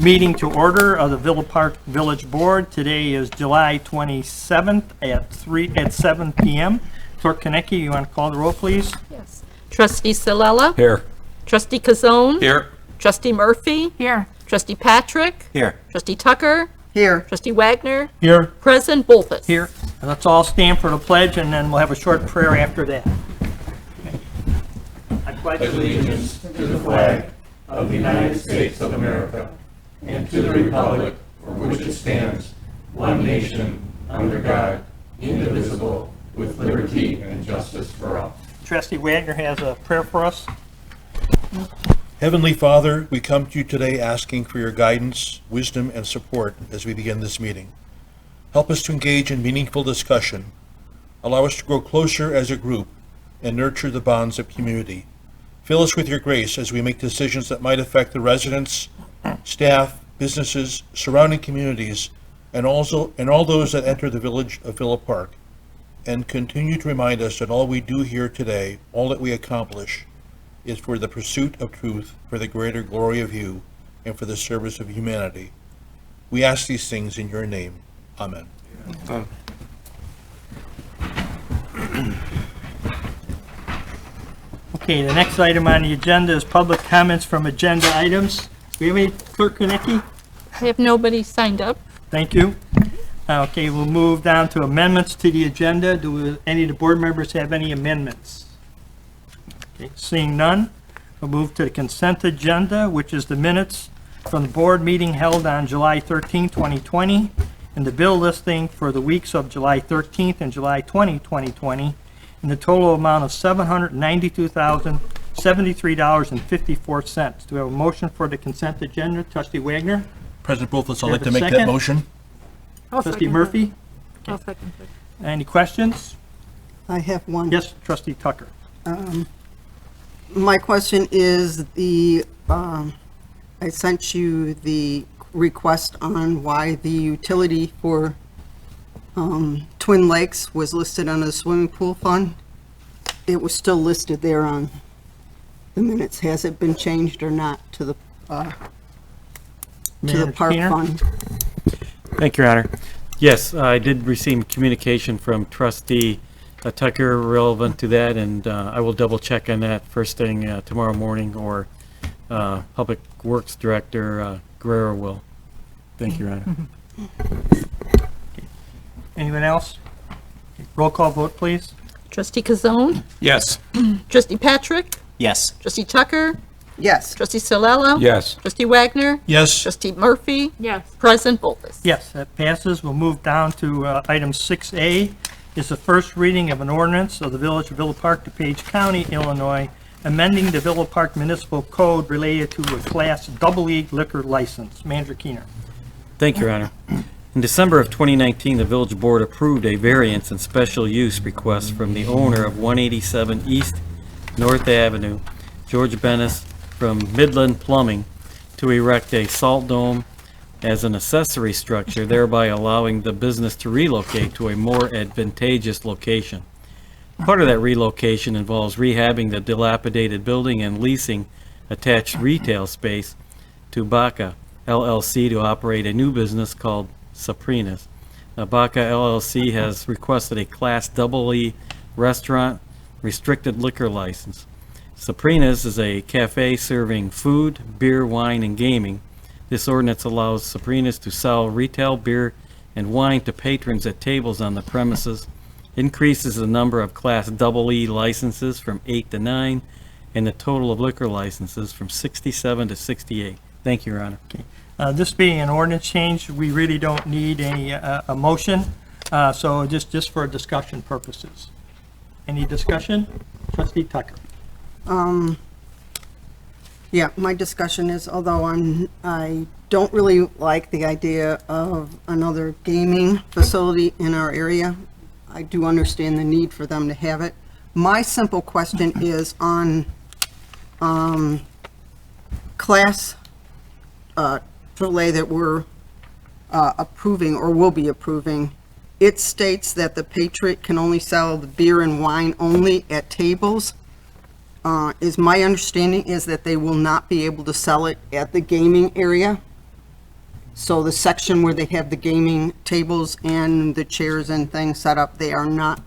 meeting to order of the Villa Park Village Board. Today is July 27th at 7 p.m. Clerk Konecki, you want to call the roll, please? Yes. Trustee Salella? Here. Trustee Kazone? Here. Trustee Murphy? Here. Trustee Patrick? Here. Trustee Tucker? Here. Trustee Wagner? Here. President Bolfus? Here. Let's all stand for the pledge, and then we'll have a short prayer after that. I pledge allegiance to the flag of the United States of America and to the republic for which it stands, one nation, under God, indivisible, with liberty and justice for all. Trustee Wagner has a prayer for us. Heavenly Father, we come to you today asking for your guidance, wisdom, and support as we begin this meeting. Help us to engage in meaningful discussion. Allow us to grow closer as a group and nurture the bonds of community. Fill us with your grace as we make decisions that might affect the residents, staff, businesses, surrounding communities, and all those that enter the village of Villa Park. And continue to remind us that all we do here today, all that we accomplish, is for the pursuit of truth, for the greater glory of you, and for the service of humanity. We ask these things in your name. Amen. Okay, the next item on the agenda is public comments from agenda items. Do we have any, Clerk Konecki? I have nobody signed up. Thank you. Okay, we'll move down to amendments to the agenda. Do any of the board members have any amendments? Okay, seeing none, we'll move to the consent agenda, which is the minutes from the board meeting held on July 13, 2020, and the bill listing for the weeks of July 13th and July 20, 2020, in the total amount of $792,073.54. Do we have a motion for the consent agenda? Trustee Wagner? President Bolfus, I'd You like have to a make second? that motion. Trustee Murphy? I'll second it. Any questions? I have one. Yes, Trustee Tucker. My question is I sent you the request on why the utility for Twin Lakes was listed on the swimming pool fund. It was still listed there on the minutes. Has it been changed or not to the Manager park Keener? fund? Thank you, Your Honor. Yes, I did receive communication from Trustee Tucker relevant to that, and I will double check on that first thing tomorrow morning, or Public Works Director Guerrero will. Thank you, Your Honor. Anyone else? Roll call vote, please. Trustee Kazone? Yes. Trustee Patrick? Yes. Trustee Tucker? Yes. Trustee Salella? Yes. Trustee Wagner? Yes. Trustee Murphy? Yes. President Bolfus? Yes, that passes. We'll move down to item 6A. Is the first reading of an ordinance of the Village of Villa Park, DuPage County, Illinois, amending the Villa Park Municipal Code related to a Class EE liquor license. Manager Keener. Thank you, Your Honor. In December of 2019, the Village Board approved a variance and special use request from the owner of 187 East North Avenue, George Bennis, from Midland Plumbing, to erect a salt dome as an accessory structure, thereby allowing the business to relocate to a more advantageous location. Part of that relocation involves rehabbing the dilapidated building and leasing attached retail space to Baca LLC to operate a new business called Saprinas. Baca LLC has requested a Class EE restaurant restricted liquor license. Saprinas is a cafe serving food, beer, wine, and gaming. This ordinance allows Saprinas to sell retail beer and wine to patrons at tables on the premises, increases the number of Class EE licenses from 8 to 9, and the total of liquor licenses from 67 to 68. Thank you, Your Honor. This being an ordinance change, we really don't need any a motion, so just for discussion purposes. Any discussion? Trustee Tucker. Yeah, my discussion is, although I don't really like the idea of another gaming facility in our area, I do understand the need for them to have it. My simple question is on Class AAA that we're approving or will be approving. It states that the Patriot can only sell the beer and wine only at tables. Is my understanding is that they will not be able to sell it at the gaming area? So the section where they have the gaming tables and the chairs and things set up, they are not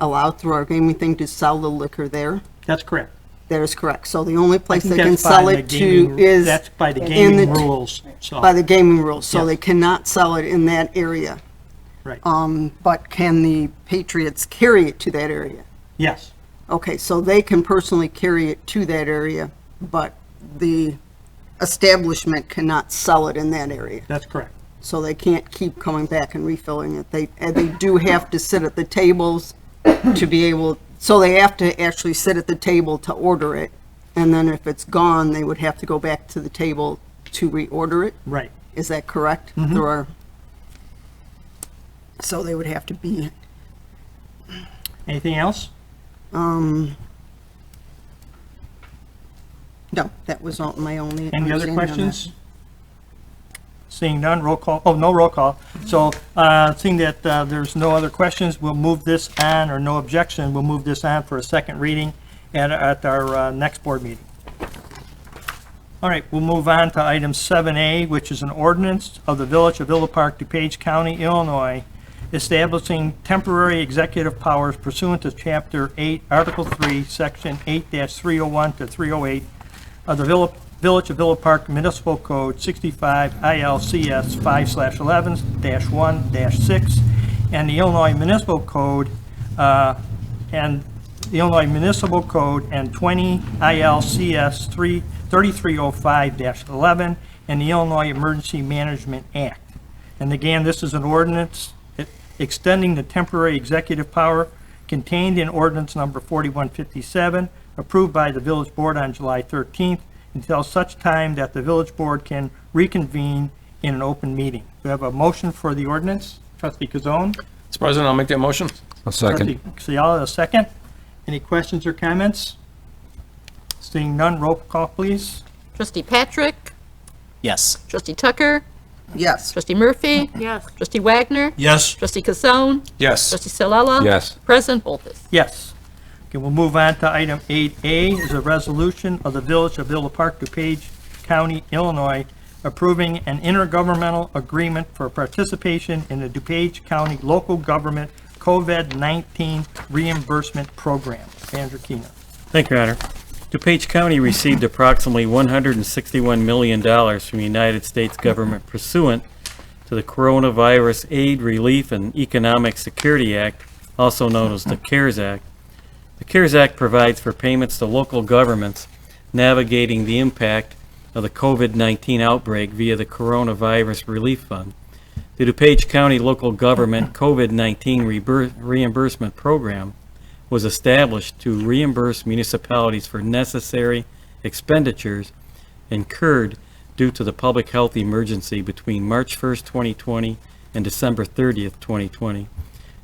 allowed through our gaming thing to sell the liquor there. That's correct. That is correct. So the only I place think they can that's by sell the it to gaming- is That's by the in the gaming t- rules, so. by the gaming rules. So Yes. they cannot sell it in that area. Right, But can the Patriots carry it to that area? yes, Okay, so they can personally carry it to that area, but the establishment cannot sell it in that area. that's correct. So they can't keep coming back and refilling it. They do have to sit at the tables to be able, so they have to actually sit at the table to order it. And then if it's gone, they would have to go back to the table to reorder it. Right. Is that correct? Through our, so they would have to be, Anything else? no, that was all my only. Any other understanding on that. questions? Seeing none, roll call, oh, no roll call. So, seeing that there's no other questions, we'll move this on, or no objection, we'll move this on for a second reading at our next board meeting. All right, we'll move on to item 7A, which is an ordinance of the Village of Villa Park, DuPage County, Illinois, establishing temporary executive powers pursuant to Chapter 8, Article 3, Section 8-301 to 308 of the Village of Villa Park Municipal Code 65 ILCS 5/11-1-6 and the Illinois Municipal Code and 20 ILCS 3305-11 and the Illinois Emergency Management Act. And again, this is an ordinance extending the temporary executive power contained in ordinance number 4157, approved by the village board on July 13th, until such time that the village board can reconvene in an open meeting. We have a motion for the ordinance. Trustee Kazone. Mr. President, I'll make that motion. I'll second. Trustee Ciala, a second. Any questions or comments? Seeing none, roll call, please. Trustee Patrick, Yes. Trustee Tucker, Yes. Trustee Murphy. Yes. Trustee Wagner, Yes. Trustee Casone, Yes. Trustee Salella. Yes. President Bolfus. Yes. Okay, we'll move on to item 8A, is a resolution of the Village of Villa Park, DuPage County, Illinois, approving an intergovernmental agreement for participation in the DuPage County Local Government COVID-19 Reimbursement Program. Andrew Keener. Thank you, Your Honor. DuPage County received approximately $161 million from the United States government pursuant to the Coronavirus Aid, Relief, and Economic Security Act, also known as the CARES Act. The CARES Act provides for payments to local governments navigating the impact of the COVID-19 outbreak via the Coronavirus Relief Fund. The DuPage County Local Government COVID-19 Reimbursement Program was established to reimburse municipalities for necessary expenditures incurred due to the public health emergency between March 1st, 2020 and December 30th, 2020.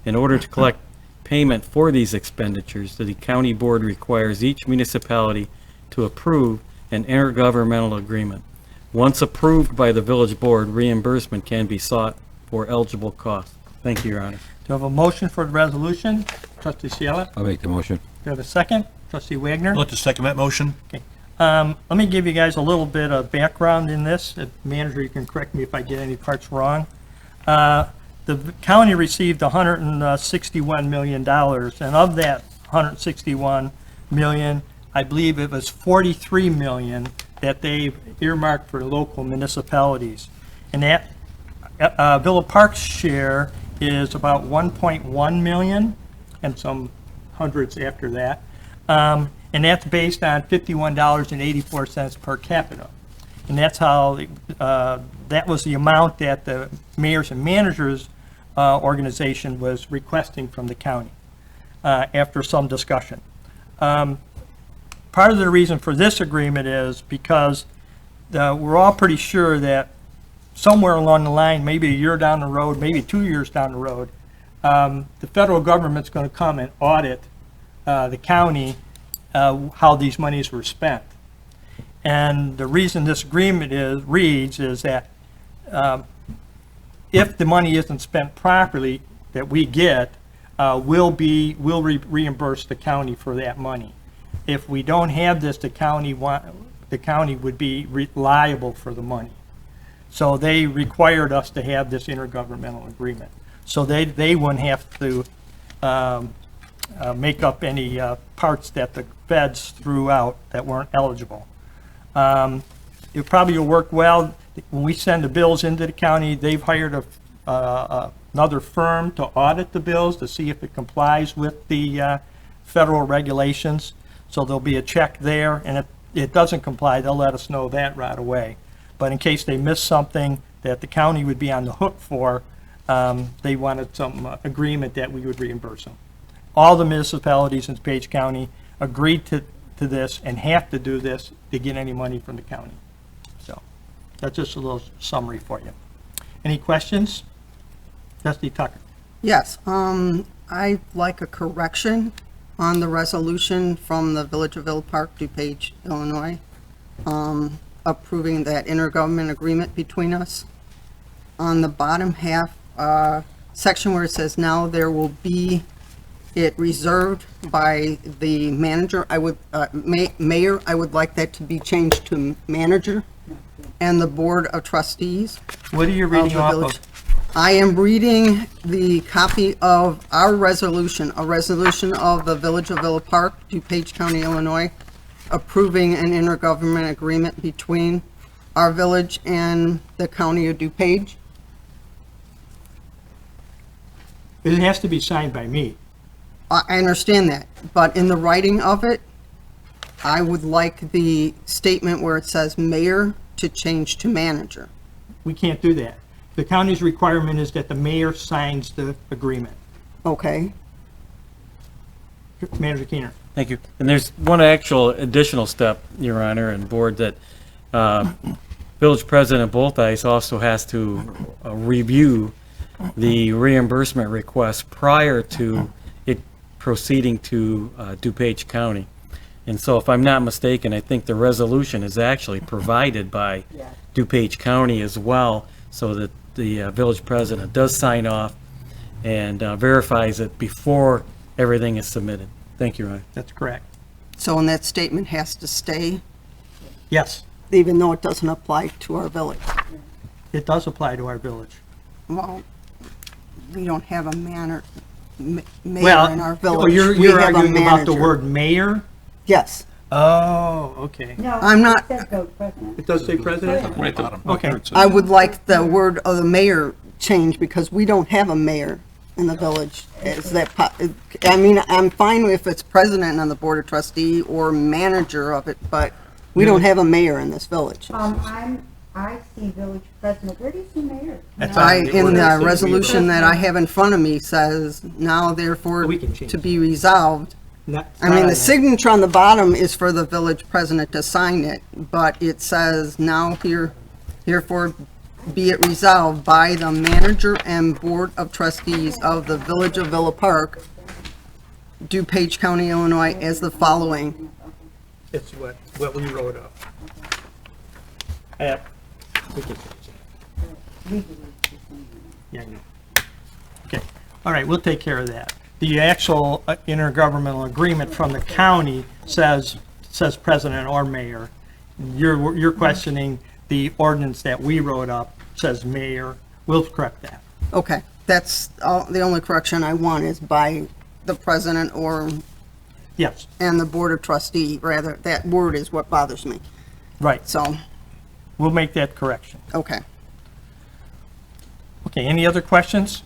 In order to collect payment for these expenditures, the county board requires each municipality to approve an intergovernmental agreement. Once approved by the village board, reimbursement can be sought for eligible costs. Thank you, Your Honor. Do you have a motion for the resolution? Trustee Ciala? I'll make the motion. Do you have a second? Trustee Wagner? I'd like to second that motion. Let me give you guys a little bit of background in this. Manager, you can correct me if I get any parts wrong. The county received $161 million, and of that $161 million, I believe it was $43 million that they earmarked for local municipalities. And that Villa Park's share is about 1.1 million and some hundreds after that. And that's based on $51.84 per capita. And that's how, that was the amount that the mayors and managers organization was requesting from the county after some discussion. Part of the reason for this agreement is because we're all pretty sure that somewhere along the line, maybe a year down the road, maybe 2 years down the road, the federal government's going to come and audit the county how these monies were spent. And the reason this agreement reads is that if the money isn't spent properly that we get, we'll reimburse the county for that money. If we don't have this, the county would be liable for the money. So they required us to have this intergovernmental agreement. So they wouldn't have to make up any parts that the feds threw out that weren't eligible. It probably will work well. When we send the bills into the county, they've hired another firm to audit the bills to see if it complies with the federal regulations. So there'll be a check there, and if it doesn't comply, they'll let us know that right away. But in case they miss something that the county would be on the hook for, they wanted some agreement that we would reimburse them. All the municipalities in DuPage County agreed to this and have to do this to get any money from the county. So that's just a little summary for you. Any questions? Trustee Tucker? Yes, I'd like a correction on the resolution from the Village of Villa Park, DuPage, Illinois, approving that intergovernment agreement between us. On the bottom half, section where it says now there will be it reserved by the manager, I would, mayor, I would like that to be changed to manager and the board of trustees. What are you of reading the off village. of? I am reading the copy of our resolution, a resolution of the Village of Villa Park, DuPage County, Illinois, approving an intergovernment agreement between our village and the county of DuPage. It has to be signed by me. I understand that, but in the writing of it, I would like the statement where it says mayor to change to manager. We can't do that. The county's requirement is that the mayor signs the agreement. Okay? Manager Keener. Thank you. And there's one actual additional step, Your Honor, and Board, that Village President Boltheis also has to review the reimbursement request prior to it proceeding to DuPage County. And so if I'm not mistaken, I think the resolution is actually provided by DuPage County as well, so that the village president does sign off and verifies it before everything is submitted. Thank you, Your Honor. That's correct. So, and that statement has to stay, Yes, even though it doesn't apply to our village. it does apply to our village. Well, we don't have a mayor Well, in our oh, village. you're We have a arguing about the manager. word mayor? Yes. Oh, okay. No, I'm not- it says village president. It does say president? Right at the bottom. Okay. I would like the word of the mayor changed because we don't have a mayor in the village. Is that, I mean, I'm fine if it's president on the board of trustee or manager of it, but we don't have a mayor in this village. I see village president. Where do you see mayor? That's No. all. In the resolution that I have in front of me says, now therefore We can change to be resolved. Not- I mean, not the on signature on the bottom is for the village president to sign it, but it says now herefore be it resolved by the manager and board of trustees of the Village of Villa Park, DuPage County, Illinois, as the following. It's what we wrote up. We can change that. Yeah, I know. Okay, all right, we'll take care of that. The actual intergovernmental agreement from the county says president or mayor. You're questioning the ordinance that we wrote up says mayor. We'll correct that. Okay, that's the only correction I want is by the president or, Yes, and the board of trustee, rather, that word is what bothers me. right. So, We'll make that correction. okay. Okay, any other questions?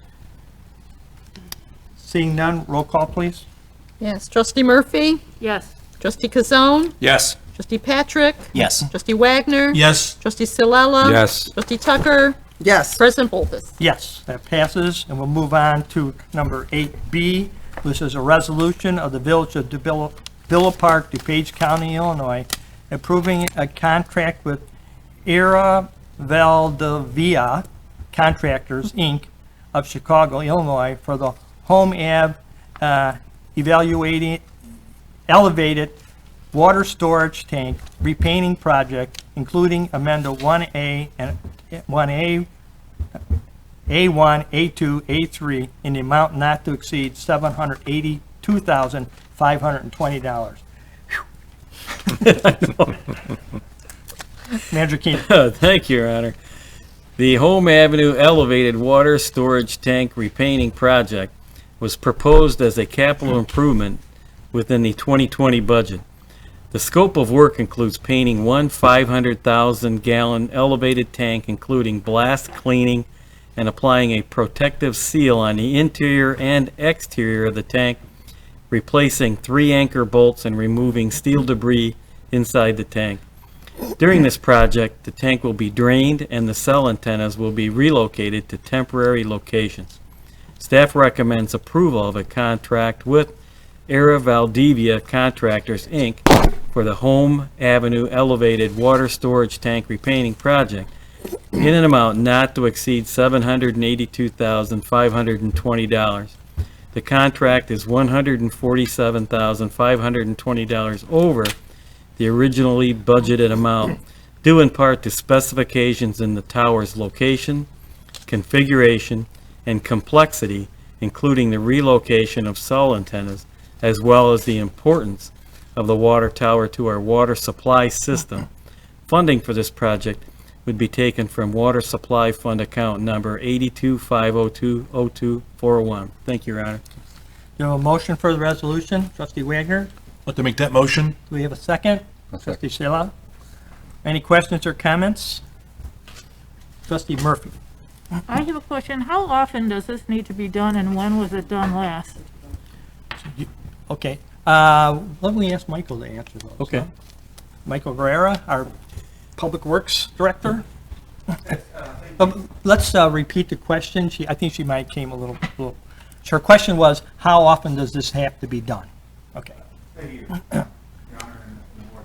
Seeing none, roll call, please. Yes, trustee Murphy? Yes. Trustee Kazone? Yes. Trustee Patrick? Yes. Trustee Wagner? Yes. Trustee Silella? Yes. Trustee Tucker? Yes. President Boltis? Yes, that passes, and we'll move on to number 8B. This is a resolution of the Village of Villa Park, DuPage County, Illinois, approving a contract with Era Valdivia Contractors, Inc. of Chicago, Illinois, for the Home Ave elevated water storage tank repainting project, including amenda 1A and 1A, A1, A2, A3, in the amount not to exceed $782,520. Manager Keenan. Thank you, Your Honor. The Home Avenue Elevated Water Storage Tank Repainting Project was proposed as a capital improvement within the 2020 budget. The scope of work includes painting one 500,000-gallon elevated tank, including blast cleaning and applying a protective seal on the interior and exterior of the tank, replacing 3 anchor bolts and removing steel debris inside the tank. During this project, the tank will be drained and the cell antennas will be relocated to temporary locations. Staff recommends approval of a contract with Era Valdivia Contractors, Inc. for the Home Avenue Elevated Water Storage Tank Repainting Project in an amount not to exceed $782,520. The contract is $147,520 over the originally budgeted amount, due in part to specifications in the tower's location, configuration, and complexity, including the relocation of cell antennas, as well as the importance of the water tower to our water supply system. Funding for this project would be taken from Water Supply Fund account number 825020241. Thank you, Your Honor. Do you have a motion for the resolution? Trustee Wagner, I'd like to make that motion. do we have a second? Trustee Sela? Any questions or comments? Trustee Murphy? I have a question. How often does this need to be done, and when was it done last? Okay, let me ask Michael to answer those. Okay. Michael Guerrera, our Public Works Director. Let's repeat the question. I think she might came a little. Her question was, how often does this have to be done? Okay. Thank you, Your Honor and the Board.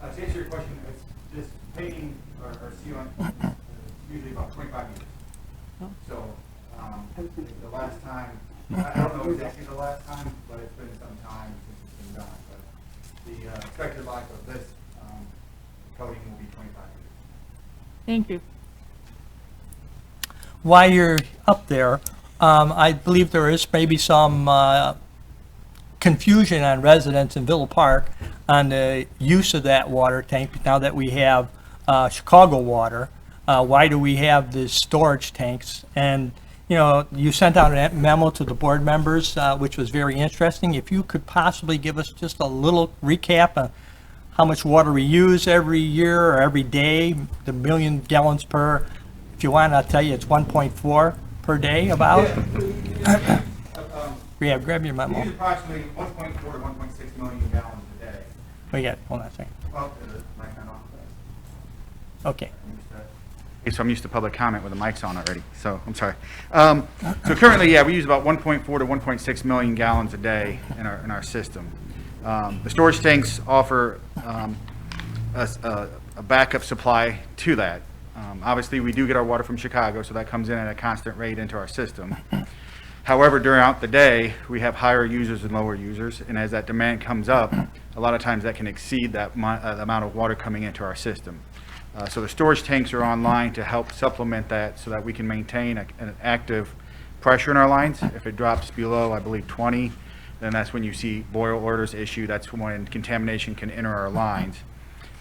To answer your question, it's this painting or sealant is usually about 25 years. So, the last time, I don't know exactly the last time, but it's been some time since it's been done. But the expected life of this coating will be 25 years. Thank you. While you're up there, I believe there is maybe some confusion on residents in Villa Park on the use of that water tank now that we have Chicago Water. Why do we have these storage tanks? And, you know, you sent out a memo to the board members, which was very interesting. If you could possibly give us just a little recap of how much water we use every year or every day, the million gallons per, if you want, I'll tell you it's 1.4 per day about. Yeah, grab your We memo. use approximately 1.4 to 1.6 million gallons a day. Oh, yeah, hold on a second. Well, is it mic not on? Okay. So I'm used to public comment with the mics on already, so I'm sorry. So currently, yeah, we use about 1.4 to 1.6 million gallons a day in our system. The storage tanks offer us a backup supply to that. Obviously, we do get our water from Chicago, so that comes in at a constant rate into our system. However, throughout the day, we have higher users and lower users, and as that demand comes up, a lot of times that can exceed that amount of water coming into our system. So the storage tanks are online to help supplement that so that we can maintain an active pressure in our lines. If it drops below, I believe, 20, then that's when you see boil orders issued. That's when contamination can enter our lines,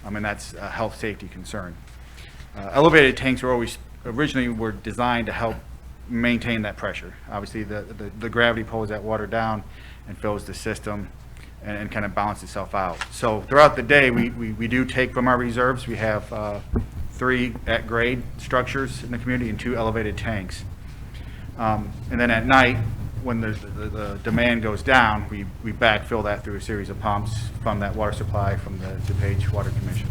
and that's a health safety concern. Elevated tanks are originally were designed to help maintain that pressure. Obviously, the gravity pulls that water down and fills the system and kind of balance itself out. So throughout the day, we do take from our reserves. We have 3 at-grade structures in the community and 2 elevated tanks. And then at night, when the demand goes down, we backfill that through a series of pumps from that water supply from the DuPage Water Commission.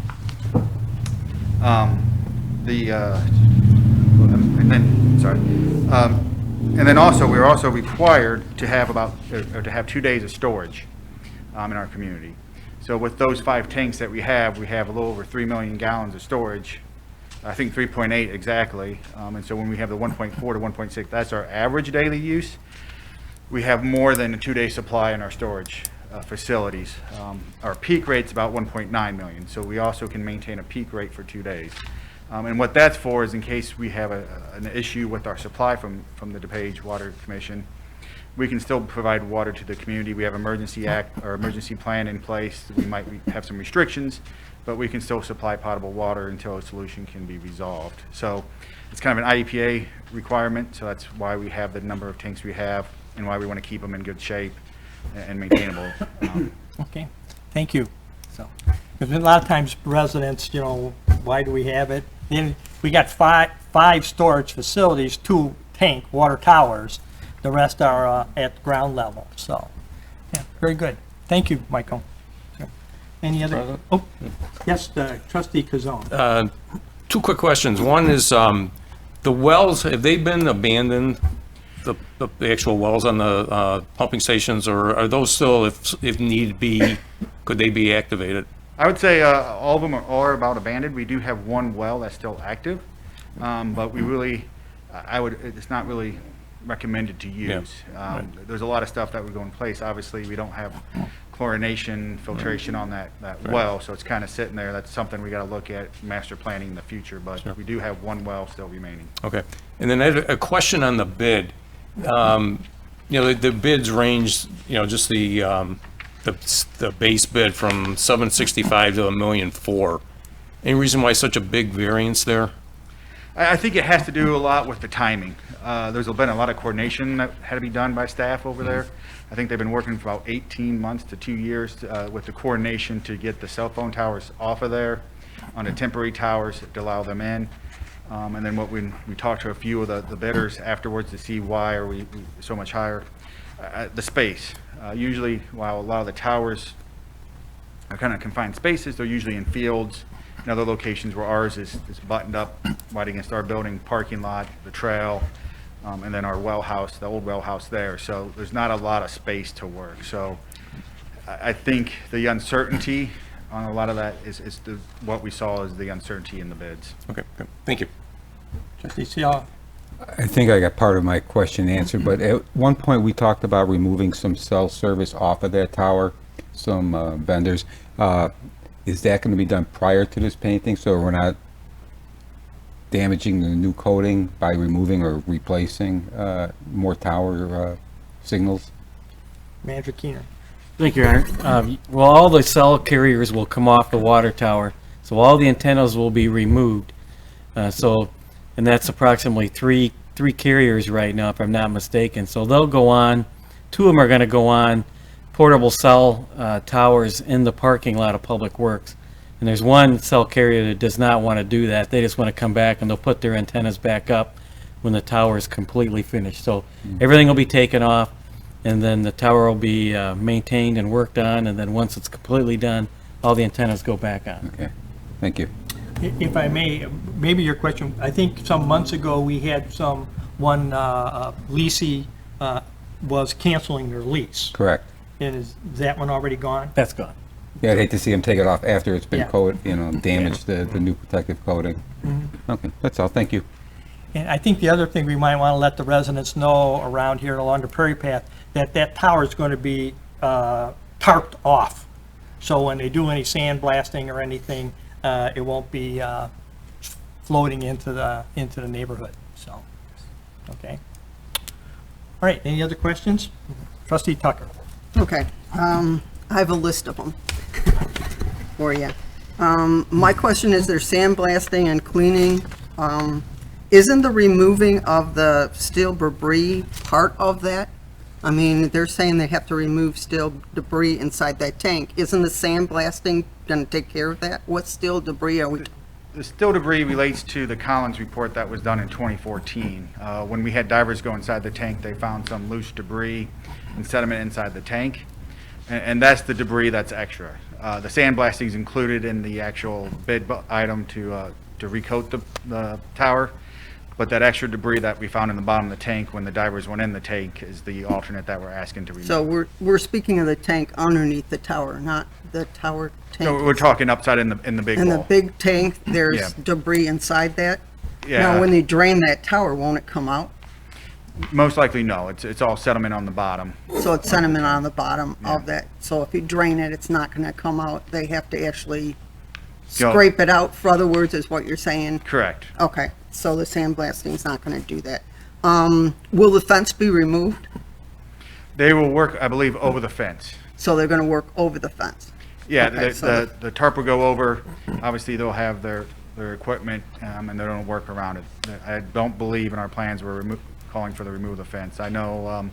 And then also, we're also required to have to have 2 days of storage in our community. So with those 5 tanks that we have a little over 3 million gallons of storage. I think 3.8 exactly. And so when we have the 1.4 to 1.6, that's our average daily use. We have more than a 2-day supply in our storage facilities. Our peak rate's about 1.9 million, so we also can maintain a peak rate for 2 days. And what that's for is in case we have an issue with our supply from the DuPage Water Commission, we can still provide water to the community. We have emergency act or emergency plan in place. We might have some restrictions, but we can still supply potable water until a solution can be resolved. So it's kind of an IEPA requirement, so that's why we have the number of tanks we have and why we want to keep them in good shape and maintainable. Okay, thank you. So, because a lot of times residents, you know, why do we have it? Then we got five storage facilities, 2 tank water towers. The rest are at ground level, so, yeah, very good. Thank you, Michael. Sure. Any other? Oh, yes, trustee Kazone. 2 quick questions. One is, the wells, have they been abandoned, the actual wells on the pumping stations, or are those still, if need be, could they be activated? I would say all of them are about abandoned. We do have one well that's still active, but we really, it's not really recommended to use. There's a lot of stuff that would go in place. Obviously, we don't have chlorination, filtration on that well, so it's kind of sitting there. That's something we got to look at master planning in the future, but we do have one well still remaining. Okay. And then I had a question on the bid. You know, the bids range, you know, just the base bid from $765,000 to $1,004,000. Any reason why such a big variance there? I think it has to do a lot with the timing. There's been a lot of coordination that had to be done by staff over there. I think they've been working for about 18 months to 2 years with the coordination to get the cell phone towers off of there on the temporary towers to allow them in. And then we talked to a few of the bidders afterwards to see why are we so much higher. The space. Usually, while a lot of the towers are kind of confined spaces, they're usually in fields and other locations where ours is buttoned up right against our building, parking lot, the trail, and then our well house, the old well house there. So there's not a lot of space to work. So I think the uncertainty on a lot of that is what we saw is the uncertainty in the bids. Okay, good. Thank you. Trustee Seow. I think I got part of my question answered, but at one point we talked about removing some cell service off of that tower, some vendors. Is that going to be done prior to this painting, so we're not damaging the new coating by removing or replacing more tower signals? Manager Keener. Thank you, Your Honor. Well, all the cell carriers will come off the water tower, so all the antennas will be removed. And that's approximately three carriers right now, if I'm not mistaken. So they'll go on, 2 of them are going to go on portable cell towers in the parking lot of Public Works. And there's one cell carrier that does not want to do that. They just want to come back and they'll put their antennas back up when the tower is completely finished. So everything will be taken off, and then the tower will be maintained and worked on, and then once it's completely done, all the antennas go back on. Okay, thank you. If I may, maybe your question, I think some months ago, we had one leasee was canceling their lease. Correct. And is that one already gone? That's gone. Yeah, I'd hate to see them take it off after it's been Yeah. coated, damaged the new protective coating. Okay, that's all, thank you. And I think the other thing we might want to let the residents know around here along the Prairie Path, that tower is going to be tarped off. So when they do any sandblasting or anything, it won't be floating into the neighborhood, so, okay. All right, any other questions? Trustee Tucker. Okay, I have a list of them for you. My question is, there's sandblasting and cleaning. Isn't the removing of the steel debris part of that? I mean, they're saying they have to remove steel debris inside that tank. Isn't the sandblasting going to take care of that? What steel debris are we? The steel debris relates to the Collins report that was done in 2014. When we had divers go inside the tank, they found some loose debris and sediment inside the tank, and that's the debris that's extra. The sandblasting is included in the actual bid item to recoat the tower, but that extra debris that we found in the bottom of the tank when the divers went in the tank is the alternate that we're asking to remove. So we're speaking of the tank underneath the tower, not the tower tank. No, we're talking upside in the big In the wall. big tank, there's Yeah. debris inside that? Yeah. Now, when you drain that tower, won't it come out? Most likely, no. It's all sediment on the bottom. So it's sediment on the bottom of that. So if you drain it, it's not gonna come out. They have to actually Go- scrape it out, for other words, is what you're saying? Correct. Okay, so the sandblasting's not gonna do that. Will the fence be removed? They will work, I believe, over the fence. So they're gonna work over the fence? Yeah, Okay, so the tarp will go over. Obviously, they'll have their equipment, and they're going to work around it. I don't believe in our plans we're calling for the remove of the fence. I know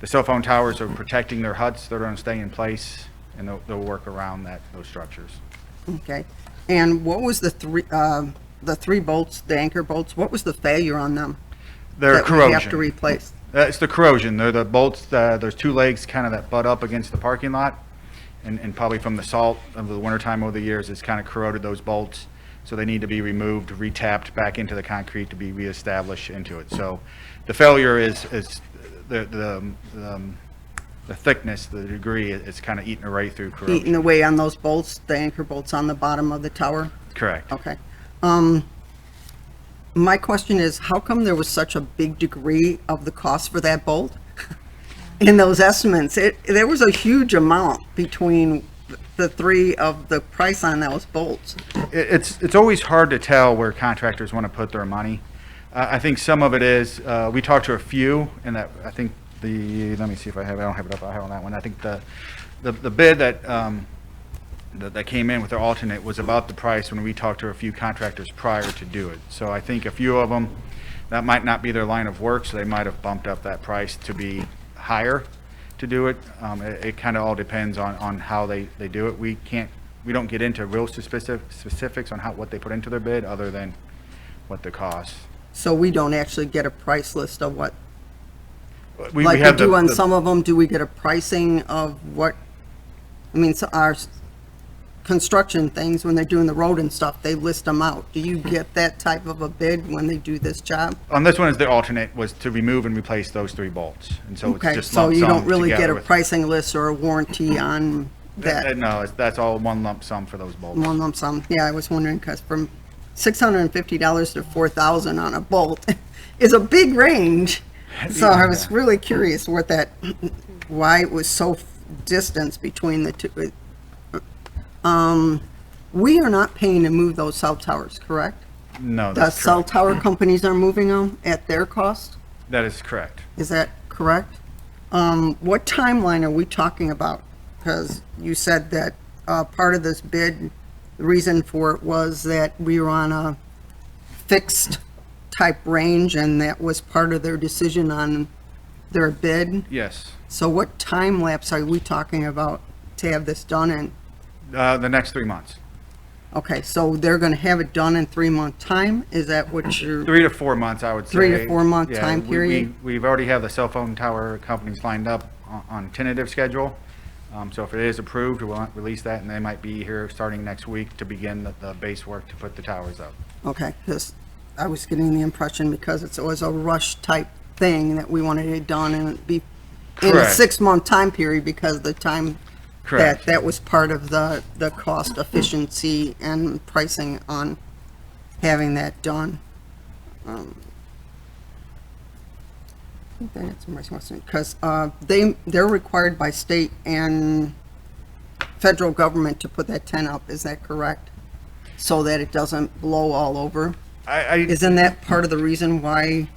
the cell phone towers are protecting their huts. They're going to stay in place, and they'll work around those structures. Okay. And what was the three bolts, the anchor bolts, what was the failure on them? They're that we have to corrosion. replace? It's the corrosion. They're the bolts, there's two legs kind of that butt up against the parking lot. And probably from the salt of the wintertime over the years, it's kind of corroded those bolts. So they need to be removed, retapped back into the concrete to be reestablished into it. So the failure is the thickness, the degree, it's kind of eating right through corrosion. Eating away on those bolts, the anchor bolts on the bottom of the tower? Correct. Okay. My question is, how come there was such a big degree of the cost for that bolt? In those estimates, there was a huge amount between the three of the price on those bolts. It's always hard to tell where contractors want to put their money. I think some of it is, we talked to a few, and that, I think let me see if I don't have it up, I have on that one. I think the bid that came in with their alternate was about the price when we talked to a few contractors prior to do it. So I think a few of them, that might not be their line of work, so they might have bumped up that price to be higher to do it. It kind of all depends on how they do it. We don't get into real specifics on what they put into their bid other than what the cost. So we don't actually get a price list of what, We like we have do on some of them, do we get a pricing of what, I mean, so our construction things, when they're doing the road and stuff, they list them out. Do you get that type of a bid when they do this job? On this one, is the alternate was to remove and replace those three bolts, and so it's Okay, just so lump you sum don't really get together a with- pricing list or a warranty on that? No, that's all one lump sum for those bolts. One lump sum, yeah, I was wondering, because from $650 to $4,000 on a bolt is a big range. So I was really curious why it was so distance between the two. We are not paying to move those cell towers, correct? No, The that's cell correct. tower companies are moving them at their cost? That is correct. Is that correct? What timeline are we talking about? Because you said that part of this bid, the reason for it was that we were on a fixed type range, and that was part of their decision on their bid. Yes. So what time lapse are we talking about to have this done in? The next 3 months. Okay, so they're going to have it done in 3-month time? Is that what you're? 3 to 4 months, I would say. 3 to 4 month Yeah, time period? We've already have the cell phone tower companies lined up on tentative schedule. So if it is approved, we'll release that, and they might be here starting next week to begin the base work to put the towers up. Okay, because I was getting the impression, because it was a rush type thing, that we wanted it done and be in a Correct. 6-month time period, because the time Correct. that was part of the cost efficiency and pricing on having that done. I think that answers my question, because they're required by state and federal government to put that tent up, is that correct? So that it doesn't blow all over? Isn't that part of the reason why,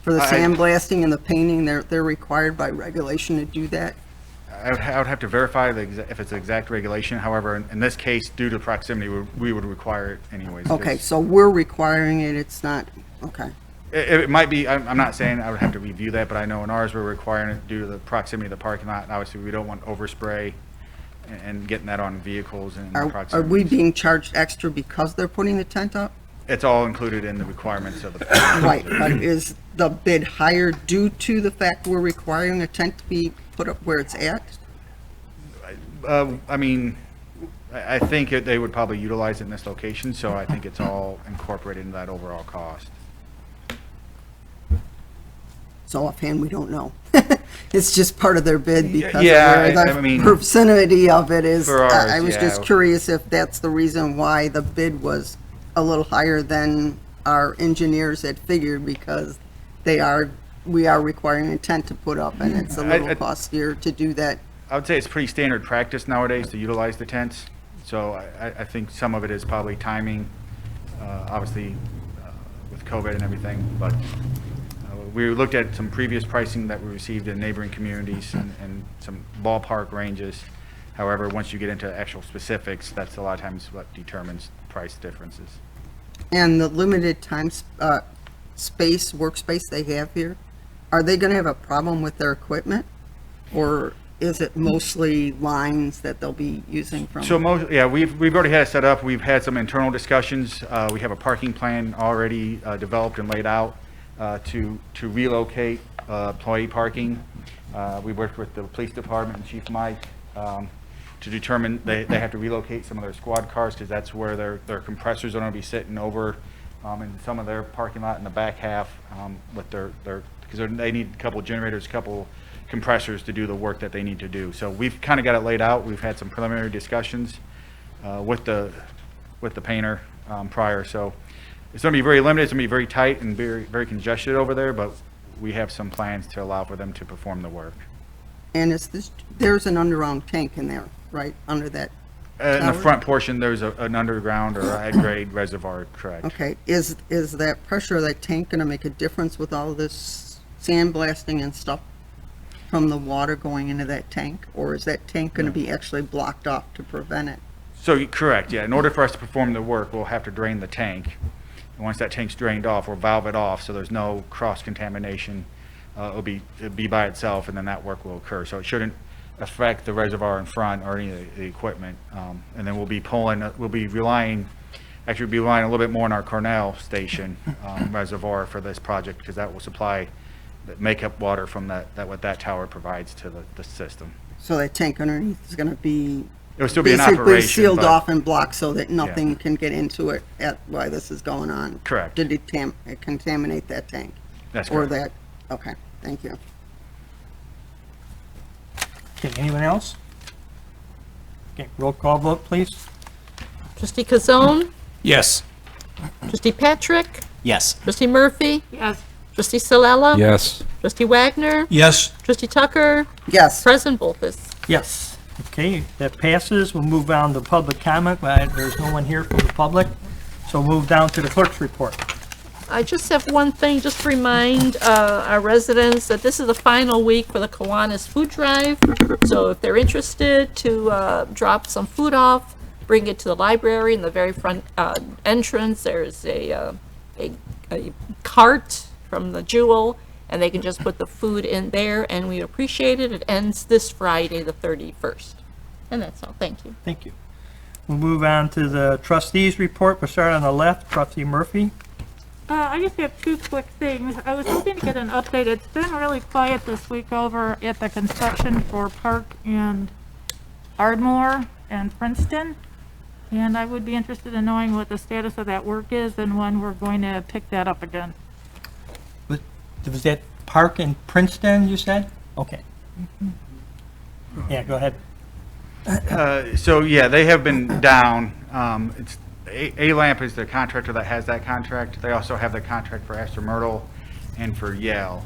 for the I- sandblasting and the painting, they're required by regulation to do that? I would have to verify if it's the exact regulation. However, in this case, due to proximity, we would require it anyways. Okay, so we're requiring it, it's not, okay. It might be, I'm not saying I would have to review that, but I know in ours, we're requiring it due to the proximity of the parking lot. And obviously, we don't want overspray and getting that on vehicles and Are proximity. we being charged extra because they're putting the tent up? It's all included in the requirements of the. Right, but is the bid higher due to the fact we're requiring a tent to be put up where it's at? I mean, I think they would probably utilize it in this location, so I think it's all incorporated in that overall cost. So offhand, we don't know. It's just part of their bid because Yeah, of where I mean, the vicinity of it is. for ours, I was just yeah. curious if that's the reason why the bid was a little higher than our engineers had figured, because we are requiring a tent to put up, and it's a little I- costlier to do that. I would say it's pretty standard practice nowadays to utilize the tents. So I think some of it is probably timing, obviously with COVID and everything, but We looked at some previous pricing that we received in neighboring communities and some ballpark ranges. However, once you get into actual specifics, that's a lot of times what determines price differences. And the limited time, workspace they have here, are they gonna have a problem with their equipment? Or is it mostly lines that they'll be using from? So we've already had it set up. We've had some internal discussions. We have a parking plan already developed and laid out to relocate employee parking. We worked with the police department and Chief Mike to determine they have to relocate some of their squad cars because that's where their compressors are going to be sitting over in some of their parking lot in the back half with because they need a couple of generators, a couple compressors to do the work that they need to do. So we've kind of got it laid out. We've had some preliminary discussions with the painter prior. So it's going to be very limited. It's going to be very tight and very, very congested over there, but we have some plans to allow for them to perform the work. And there's an underground tank in there, right, under that In the tower? front portion, there's an underground or high-grade reservoir, correct? Okay, is that pressure of that tank gonna make a difference with all this sandblasting and stuff from the water going into that tank? Or is that tank gonna be actually blocked off to prevent it? So, correct, yeah. In order for us to perform the work, we'll have to drain the tank. And once that tank's drained off, we'll valve it off so there's no cross-contamination. It'll be by itself, and then that work will occur. So it shouldn't affect the reservoir in front or any of the equipment. And then we'll be relying a little bit more on our Cornell Station reservoir for this project because that will supply the makeup water from what that tower provides to the system. So that tank underneath is gonna be It'll still be in basically operation. sealed but- off and blocked so that nothing can get into it while this is going on? Correct. To contaminate that tank? That's Or correct. that, okay, thank you. Okay, anyone else? Okay, roll call vote, please. Trustee Kazone? Yes. Trustee Patrick? Yes. Trustee Murphy? Yes. Trustee Salella? Yes. Trustee Wagner? Yes. Trustee Tucker? Yes, President Bolfus? Yes. Okay, that passes. We'll move on to public comment. There's no one here from the public. So we'll move down to the clerk's report. I just have one thing, just to remind our residents that this is the final week for the Kiwanis Food Drive. So if they're interested to drop some food off, bring it to the library in the very front entrance. There's a cart from the Jewel, and they can just put the food in there, and we appreciate it. It ends this Friday, the 31st. And that's all. Thank you. Thank you. We'll move on to the trustees' report. We'll start on the left. Trustee Murphy. I just have two quick things. I was hoping to get an update. It's been really quiet this week over at the construction for Park and Ardmore and Princeton. And I would be interested in knowing what the status of that work is and when we're going to pick that up again. Was that Park in Princeton, you said? Okay. Yeah, go ahead. So yeah, they have been down. It's A-Lamp is the contractor that has that contract. They also have the contract for Astor Myrtle and for Yale.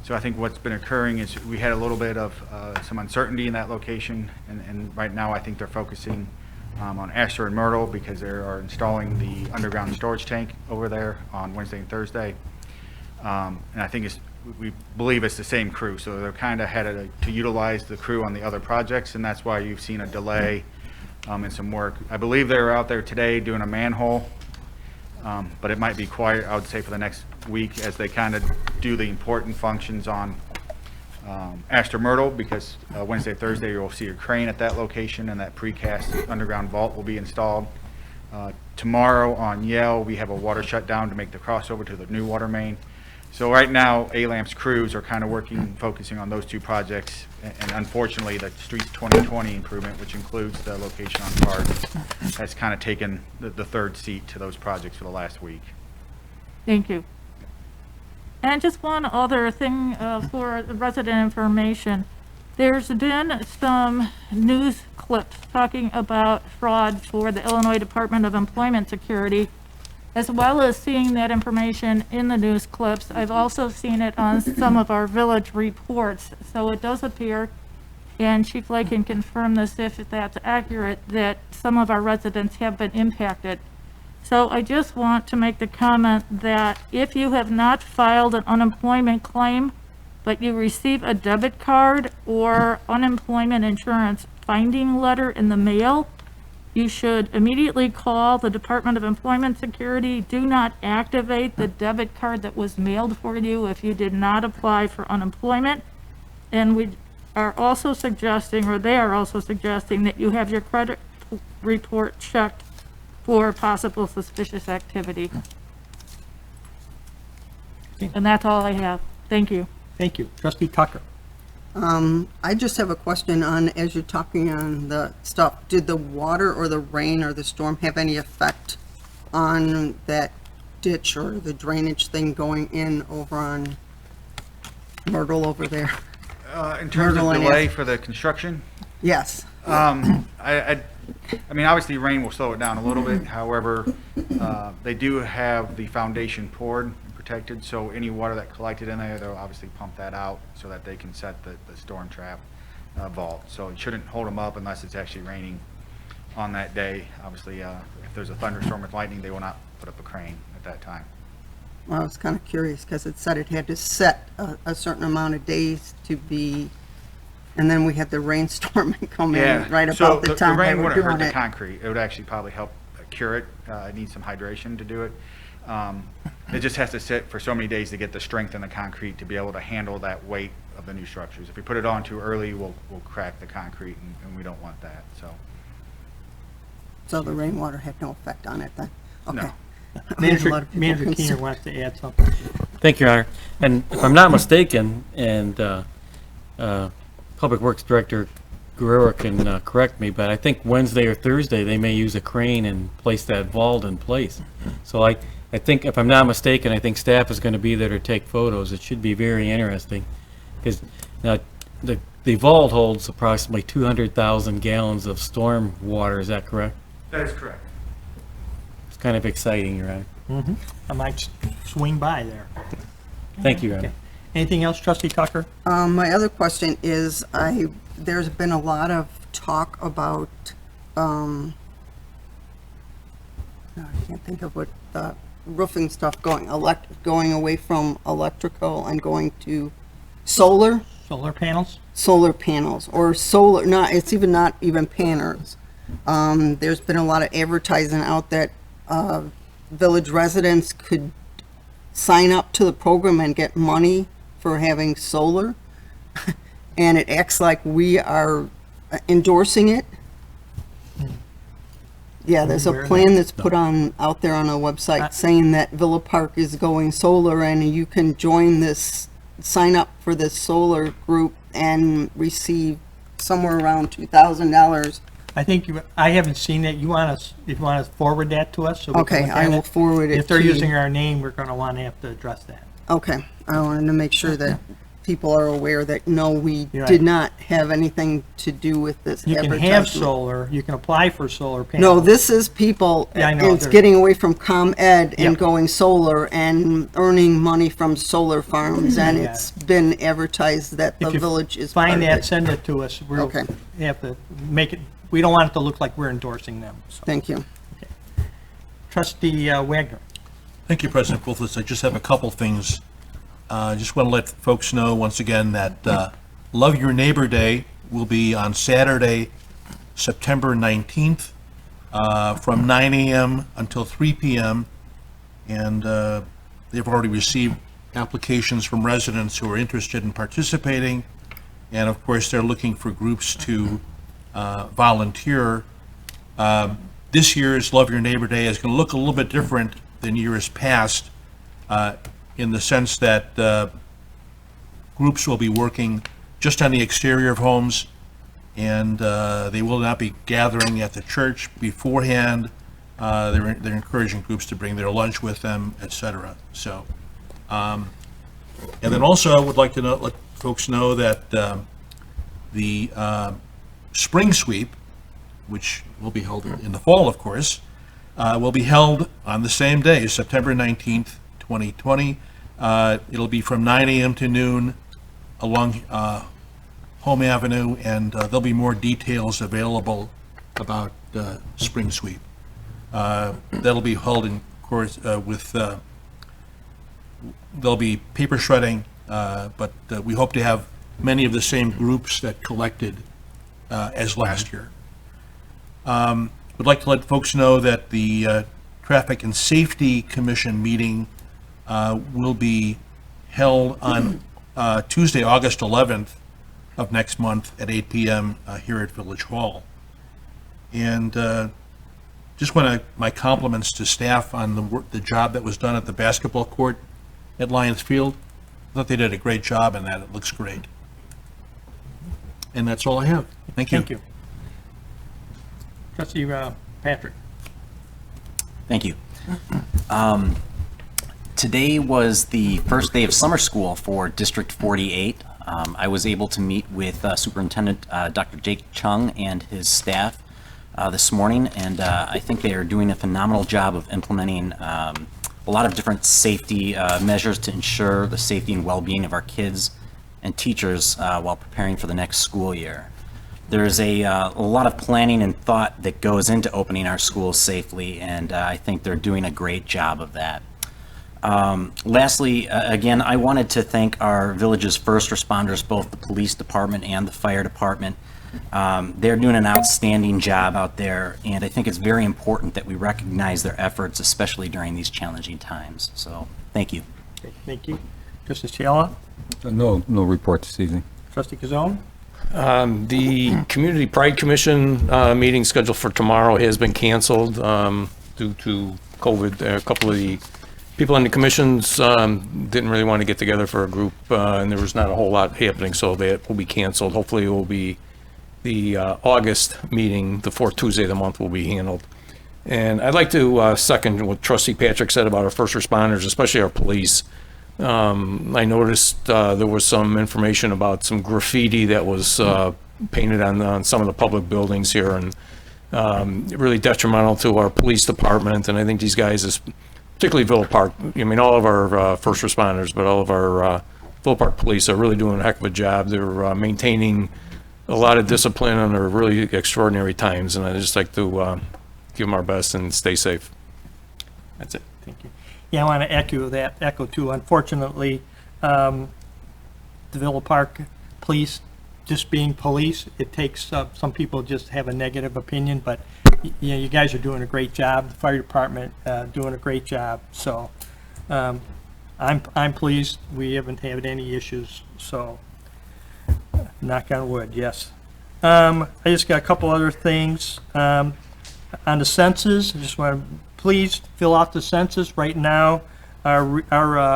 So I think what's been occurring is we had a little bit of some uncertainty in that location, and right now I think they're focusing on Astor and Myrtle because they are installing the underground storage tank over there on Wednesday and Thursday. And I think we believe it's the same crew, so they're kind of had to utilize the crew on the other projects, and that's why you've seen a delay in some work. I believe they were out there today doing a manhole, but it might be quiet, I would say, for the next week as they kind of do the important functions on Astor Myrtle, because Wednesday, Thursday, you'll see a crane at that location, and that precast underground vault will be installed. Tomorrow on Yale, we have a water shutdown to make the crossover to the new water main. So right now, A-Lamp's crews are kind of focusing on those two projects, and unfortunately, the Streets 2020 improvement, which includes the location on Park, has kind of taken the third seat to those projects for the last week. Thank you. And just one other thing for resident information. There's been some news clips talking about fraud for the Illinois Department of Employment Security. As well as seeing that information in the news clips, I've also seen it on some of our village reports. So it does appear, and Chief Lake can confirm this if that's accurate, that some of our residents have been impacted. So I just want to make the comment that if you have not filed an unemployment claim, but you receive a debit card or unemployment insurance finding letter in the mail, you should immediately call the Department of Employment Security. Do not activate the debit card that was mailed for you if you did not apply for unemployment. And we are also suggesting, or they are also suggesting, that you have your credit report checked for possible suspicious activity. And that's all I have. Thank you. Thank you. Trustee Tucker. I just have a question on, as you're talking on the stuff, did the water or the rain or the storm have any effect on that ditch or the drainage thing going in over on Myrtle over there? In terms of Myrtle and delay F. for the construction, Yes. I mean, obviously rain will slow it down a little bit. However, they do have the foundation poured and protected, so any water that collected in there, they'll obviously pump that out so that they can set the storm trap vault. So it shouldn't hold them up unless it's actually raining on that day. Obviously, if there's a thunderstorm with lightning, they will not put up a crane at that time. Well, I was kind of curious because it said it had to set a certain amount of days to be, and then we had the rainstorm come in right so about the time they rain were wouldn't hurt doing the it. concrete. It would actually probably help cure it. It needs some hydration to do it. It just has to sit for so many days to get the strength in the concrete to be able to handle that weight of the new structures. If we put it on too early, we'll crack the concrete, and we don't want that. So the rainwater had no effect on it then? Okay. No. Manager Keener wants to add something. Thank you, Your Honor. And if I'm not mistaken, and Public Works Director Guerrero can correct me, but I think Wednesday or Thursday, they may use a crane and place that vault in place. So I think, if I'm not mistaken, I think staff is going to be there to take photos. It should be very interesting. Because now, the vault holds approximately 200,000 gallons of storm water, is that correct? That is correct. It's kind of exciting, Your Honor. I might swing by there. Thank you, Your Honor. Okay. Anything else, Trustee Tucker? My other question is, there's been a lot of talk about, I can't think of what the roofing stuff going away from electrical and going to solar Solar panels? or solar, it's not even panels. There's been a lot of advertising out that village residents could sign up to the program and get money for having solar. And it acts like we are endorsing it. Yeah, there's a plan that's put out there on a website saying that Villa Park is going solar, and you can join this, sign up for this solar group and receive somewhere around $2,000. I think I haven't seen it. If you want to forward that to us? So we can Okay, look I at will it? forward it If they're to you. using our name, we're going to want to have to address that. Okay, I wanted to make sure that people are aware that, no, we You're did right. not have anything to do with this You can advertisement. have solar, you can apply for solar panels. No, this is people, Yeah, I know, it's they're- getting away from ComEd and Yep. going solar and earning money from solar farms, and Yeah. it's been advertised that the If you village is part find of that, it. send it to us. We'll Okay. have to make it, we don't want it to look like we're endorsing them. So. Thank you. Trustee Wagner. Thank you, President Wolfowitz. I just have a couple things. I just want to let folks know once again that Love Your Neighbor Day will be on Saturday, September 19th, from 9 a.m. until 3 p.m. And they've already received applications from residents who are interested in participating. And of course, they're looking for groups to volunteer. This year's Love Your Neighbor Day is going to look a little bit different than years past, in the sense that groups will be working just on the exterior of homes, and they will not be gathering at the church beforehand. They're encouraging groups to bring their lunch with them, etc. So, and then also I would like to let folks know that the spring sweep, which will be held in the fall, of course, will be held on the same day, September 19th, 2020. It'll be from 9 a.m. to noon along Home Avenue, and there'll be more details available about spring sweep. That'll be held in course with, there'll be paper shredding, but we hope to have many of the same groups that collected as last year. Would like to let folks know that the Traffic and Safety Commission meeting will be held on Tuesday, August 11th of next month at 8 p.m. Here at Village Hall. And just want my compliments to staff on the job that was done at the basketball court at Lions Field. I thought they did a great job in that. It looks great. And that's all I have. Thank you. Thank you. Trustee Patrick. Thank you. Today was the first day of summer school for District 48. I was able to meet with Superintendent Dr. Jake Chung and his staff this morning, and I think they are doing a phenomenal job of implementing a lot of different safety measures to ensure the safety and well-being of our kids and teachers while preparing for the next school year. There's a lot of planning and thought that goes into opening our schools safely, and I think they're doing a great job of that. Lastly, again, I wanted to thank our village's first responders, both the police department and the fire department. They're doing an outstanding job out there, and I think it's very important that we recognize their efforts, especially during these challenging times. So, thank you. Okay, thank you. Trustee Chiala. No report this evening. Trustee Kazone. The Community Pride Commission meeting scheduled for tomorrow has been canceled due to COVID. A couple of the people on the commissions didn't really want to get together for a group, and there was not a whole lot happening, so that will be canceled. Hopefully it will be the August meeting, the fourth Tuesday of the month, will be handled. And I'd like to second what Trustee Patrick said about our first responders, especially our police. I noticed there was some information about some graffiti that was painted on some of the public buildings here, and really detrimental to our police department. And I think these guys, particularly Villa Park, I mean, all of our first responders, but all of our Villa Park police are really doing a heck of a job. They're maintaining a lot of discipline under really extraordinary times, and I'd just like to give them our best and stay safe. That's it. Thank you. Yeah, I want to echo too. Unfortunately, the Villa Park police, just being police, it takes, some people just have a negative opinion, but you know, you guys are doing a great job. The fire department doing a great job. So I'm pleased. We haven't had any issues. So knock on wood. Yes. I just got a couple other things on the census. I just want to please fill out the census. Right now, our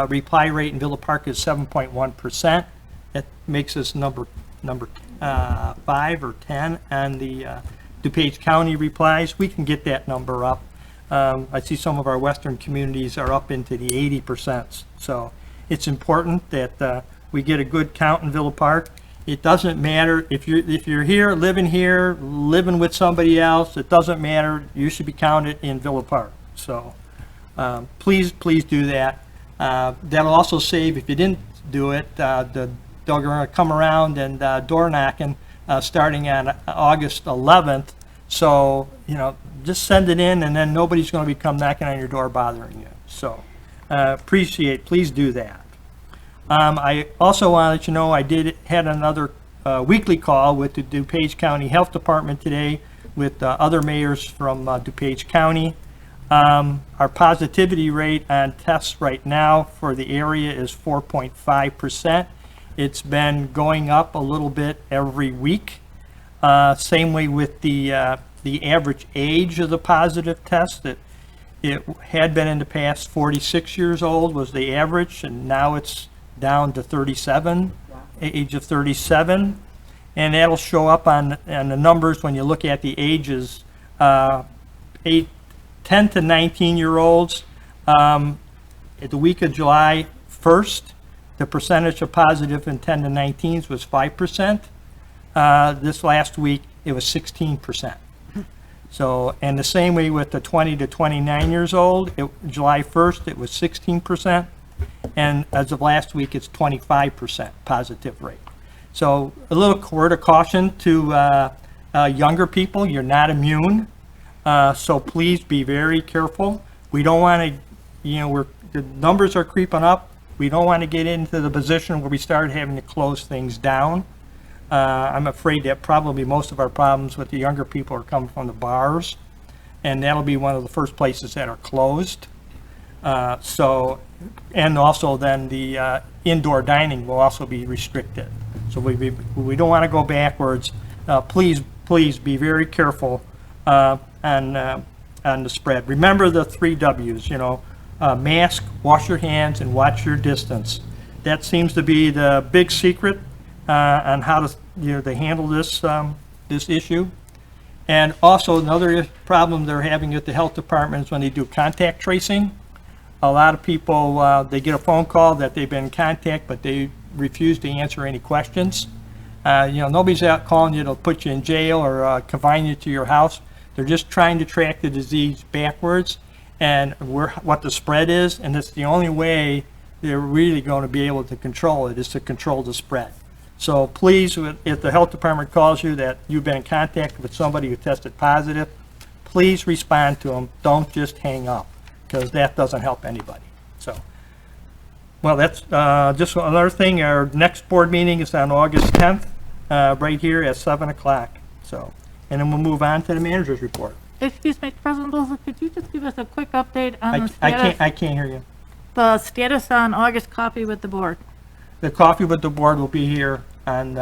reply rate in Villa Park is 7.1%. That makes us number 5 or 10 on the DuPage County replies. We can get that number up. I see some of our western communities are up into the 80%. So it's important that we get a good count in Villa Park. It doesn't matter if you're here, living with somebody else. It doesn't matter. You should be counted in Villa Park. So please do that. That'll also save, if you didn't do it, they're going to come around and door knocking starting on August 11th. So, you know, just send it in, and then nobody's going to be come knocking on your door bothering you. So please do that. I also want to let you know I had another weekly call with the DuPage County Health Department today with other mayors from DuPage County. Our positivity rate on tests right now for the area is 4.5%. It's been going up a little bit every week. Same way with the average age of the positive test. It had been in the past 46 years old was the average, and now it's down to 37, age of 37. And that'll show up on the numbers when you look at the ages. 10 to 19-year-olds, at the week of July 1st, the percentage of positive in 10 to 19s was 5%. This last week, it was 16%. So, and the same way with the 20 to 29 years old, July 1st, it was 16%. And as of last week, it's 25% positive rate. So a little word of caution to younger people, you're not immune. So please be very careful. We don't want to, the numbers are creeping up. We don't want to get into the position where we start having to close things down. I'm afraid that probably most of our problems with the younger people are coming from the bars, and that'll be one of the first places that are closed. And also then the indoor dining will also be restricted. So we don't want to go backwards. Please be very careful on the spread. Remember the 3 W's, mask, wash your hands, and watch your distance. That seems to be the big secret on how to handle this issue. And also another problem they're having at the health department is when they do contact tracing. A lot of people, they get a phone call that they've been in contact, but they refuse to answer any questions. Nobody's out calling you to put you in jail or confine you to your house. They're just trying to track the disease backwards and what the spread is, and it's the only way they're really going to be able to control it is to control the spread. So please, if the health department calls you that you've been in contact with somebody who tested positive, please respond to them. Don't just hang up, because that doesn't help anybody. So, well, that's just another thing. Our next board meeting is on August 10th, right here at 7 o'clock. So, and then we'll move on to the manager's report. Excuse me, President Lozey, could you just give us a quick update on the status? I can't hear you. The status on August coffee with the board. The coffee with the board will be here on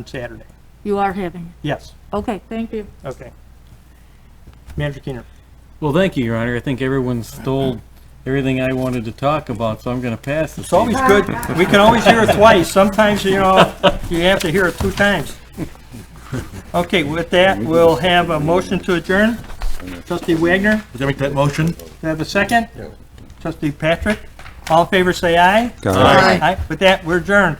Saturday. You are having it? Yes. Okay, thank you. Okay. Manager Keener. Well, thank you, Your Honor. I think everyone's told everything I wanted to talk about, so I'm going to pass this. It's always good. We can always hear it twice. Sometimes, you have to hear it 2 times. Okay, with that, we'll have a motion to adjourn. Trustee Wagner, Did I make that motion? do I have a second? Trustee Patrick, all in favor say aye. Aye. Aye. With that, we're adjourned.